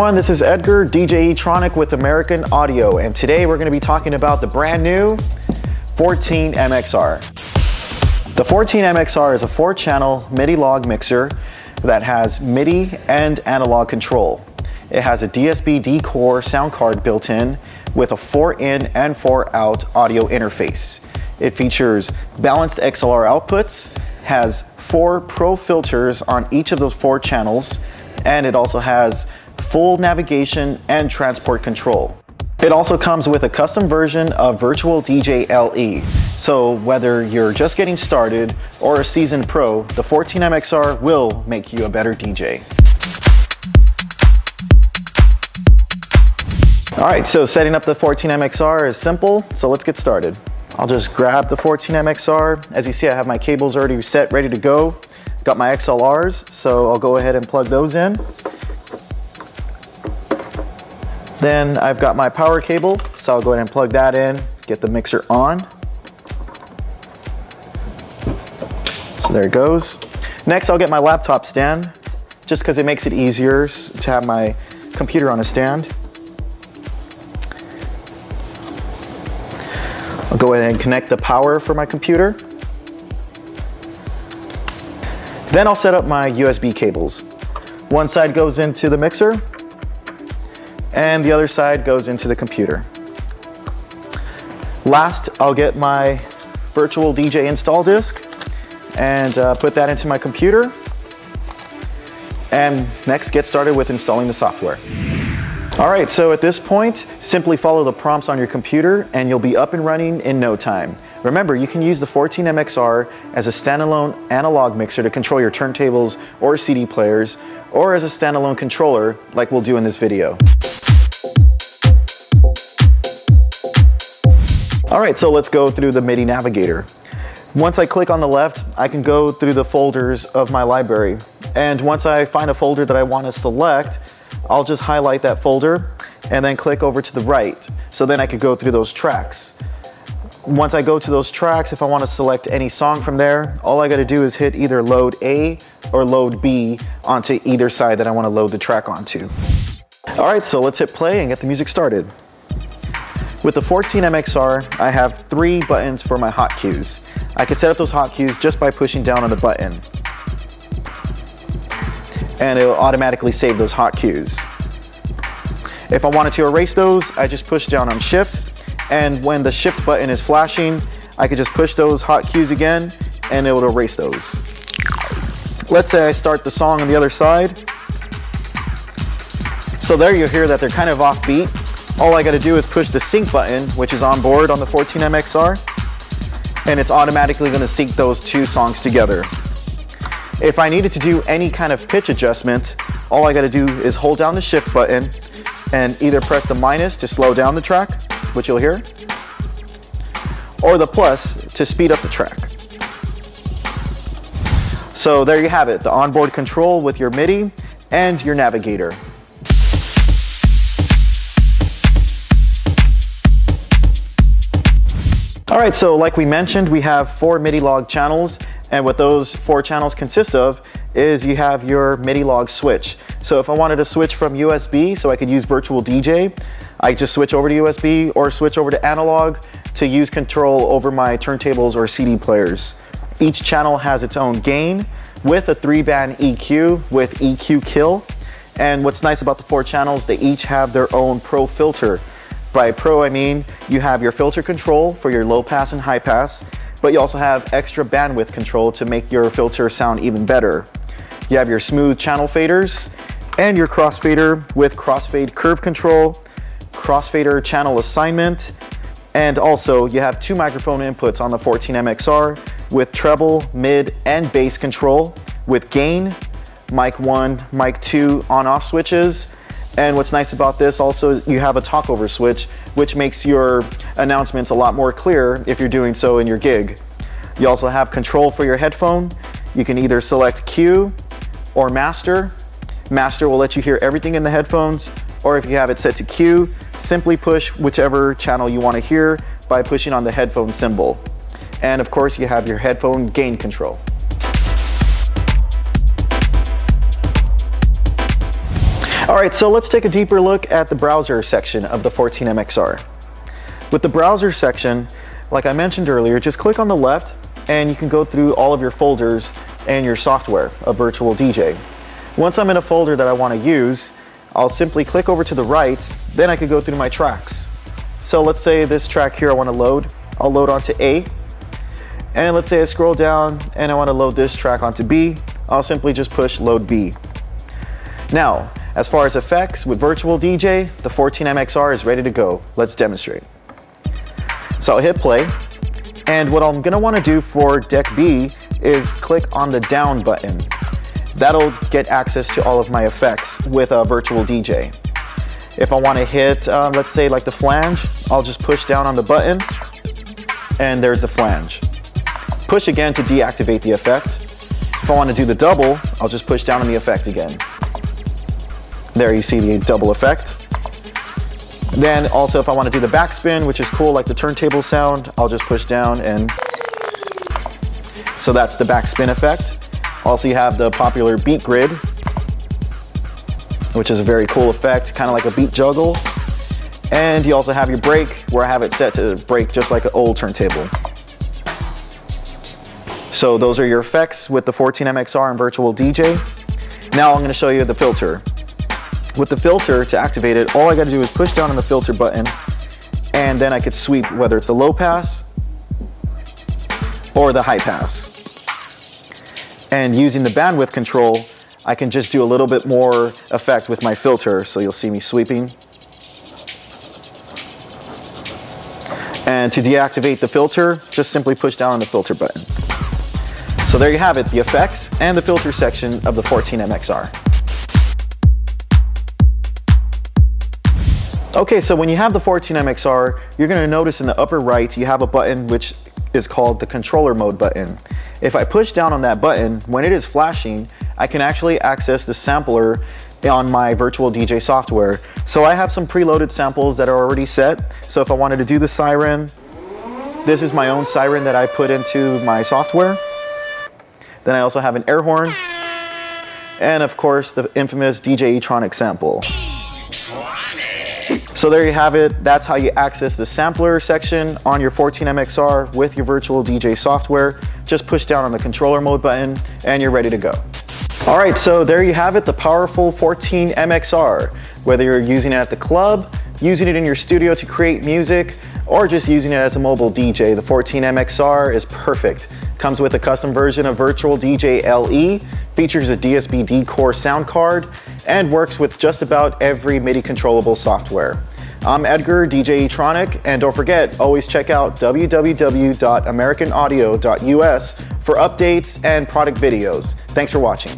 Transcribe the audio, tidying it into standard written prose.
everyone, this is Edgar, DJ Etronik with American Audio, and today we're going to be talking about the brand new 14 MXR. The 14 MXR is a 4-channel MIDI log mixer that has MIDI and analog control. It has a DSP D-Core sound card built in with a 4-in and 4-out audio interface. It features balanced XLR outputs, has 4 Pro filters on each of those 4 channels, and it also has full navigation and transport control. It also comes with a custom version of Virtual DJ LE. So whether you're just getting started or a seasoned pro, the 14 MXR will make you a better DJ. All right, so setting up the 14 MXR is simple, so let's get started. I'll just grab the 14 MXR. As you see, I have my cables already set, ready to go. Got my XLRs, so I'll go ahead and plug those in. Then I've got my power cable, so I'll go ahead and plug that in, get the mixer on. So there it goes. Next, I'll get my laptop stand, just because it makes it easier to have my computer on a stand. I'll go ahead and connect the power for my computer. Then I'll set up my USB cables. One side goes into the mixer, and the other side goes into the computer. Last, I'll get my virtual DJ install disk and put that into my computer. And next, get started with installing the software. All right, so at this point, simply follow the prompts on your computer and you'll be up and running in no time. Remember, you can use the 14 MXR as a standalone analog mixer to control your turntables or CD players, or as a standalone controller like we'll do in this video. All right, so let's go through the MIDI navigator. Once I click on the left, I can go through the folders of my library. And once I find a folder that I want to select, I'll just highlight that folder and then click over to the right. So then I could go through those tracks. Once I go to those tracks, if I want to select any song from there, all I got to do is hit either load A or load B onto either side that I want to load the track onto. All right, so let's hit play and get the music started. With the 14 MXR, I have 3 buttons for my hot cues. I can set up those hot cues just by pushing down on the button. And it'll automatically save those hot cues. If I wanted to erase those, I just push down on Shift, and when the Shift button is flashing, I could just push those hot cues again, and it will erase those. Let's say I start the song on the other side. So there you hear that they're kind of off beat. All I gotta do is push the sync button, which is on board on the 14 MXR, and it's automatically gonna sync those 2 songs together. If I needed to do any kind of pitch adjustment, all I gotta do is hold down the Shift button and either press the minus to slow down the track, which you'll hear, or the plus to speed up the track. So there you have it, the onboard control with your MIDI and your navigator. All right, so like we mentioned, we have 4 MIDI log channels, and what those 4 channels consist of is you have your MIDI log switch. So if I wanted to switch from USB so I could use Virtual DJ, I just switch over to USB or switch over to analog to use control over my turntables or CD players. Each channel has its own gain with a 3-band EQ with EQ kill. And what's nice about the 4 channels, they each have their own Pro filter. By Pro, I mean you have your filter control for your low pass and high pass, but you also have extra bandwidth control to make your filter sound even better. You have your smooth channel faders and your crossfader with crossfade curve control, crossfader channel assignment, and also you have 2 microphone inputs on the 14 MXR with treble, mid, and bass control with gain, mic 1, mic 2 on-off switches. And what's nice about this also, you have a talkover switch, which makes your announcements a lot more clear if you're doing so in your gig. You also have control for your headphone. You can either select Q or master. Master will let you hear everything in the headphones, or if you have it set to Q, simply push whichever channel you want to hear by pushing on the headphone symbol. And of course, you have your headphone gain control. All right, so let's take a deeper look at the browser section of the 14 MXR. With the browser section, like I mentioned earlier, just click on the left and you can go through all of your folders and your software of Virtual DJ. Once I'm in a folder that I want to use, I'll simply click over to the right, then I could go through my tracks. So let's say this track here I want to load. I'll load onto A. And let's say I scroll down and I want to load this track onto B. I'll simply just push load B. Now, as far as effects with Virtual DJ, the 14 MXR is ready to go. Let's demonstrate. So I'll hit play. And what I'm going to want to do for deck B is click on the down button. That'll get access to all of my effects with Virtual DJ. If I want to hit, let's say like the flange, I'll just push down on the button and there's the flange. Push again to deactivate the effect. If I want to do the double, I'll just push down on the effect again. There you see the double effect. Then also if I want to do the backspin, which is cool like the turntable sound, I'll just push down and so that's the backspin effect. Also you have the popular beat grid, which is a very cool effect, kind of like a beat juggle. And you also have your break, where I have it set to break just like an old turntable. So those are your effects with the 14 MXR and Virtual DJ. Now I'm going to show you the filter. With the filter, to activate it, all I got to do is push down on the filter button, and then I could sweep whether it's the low pass or the high pass. And using the bandwidth control, I can just do a little bit more effect with my filter, so you'll see me sweeping. And to deactivate the filter, just simply push down on the filter button. So there you have it, the effects and the filter section of the 14 MXR. Okay, so when you have the 14 MXR, you're going to notice in the upper right, you have a button which is called the controller mode button. If I push down on that button, when it is flashing, I can actually access the sampler on my Virtual DJ software. So I have some preloaded samples that are already set. So if I wanted to do the siren, this is my own siren that I put into my software. Then I also have an air horn, and of course the infamous DJ Etronik sample. So there you have it. That's how you access the sampler section on your 14 MXR with your Virtual DJ software. Just push down on the controller mode button and you're ready to go. All right, so there you have it, the powerful 14 MXR. Whether you're using it at the club, using it in your studio to create music, or just using it as a mobile DJ, the 14 MXR is perfect. Comes with a custom version of Virtual DJ LE, features a DSP-D core sound card, and works with just about every MIDI controllable software. I'm Edgar, DJ Etronik, and don't forget, always check out www.americanaudio.us for updates and product videos. Thanks for watching.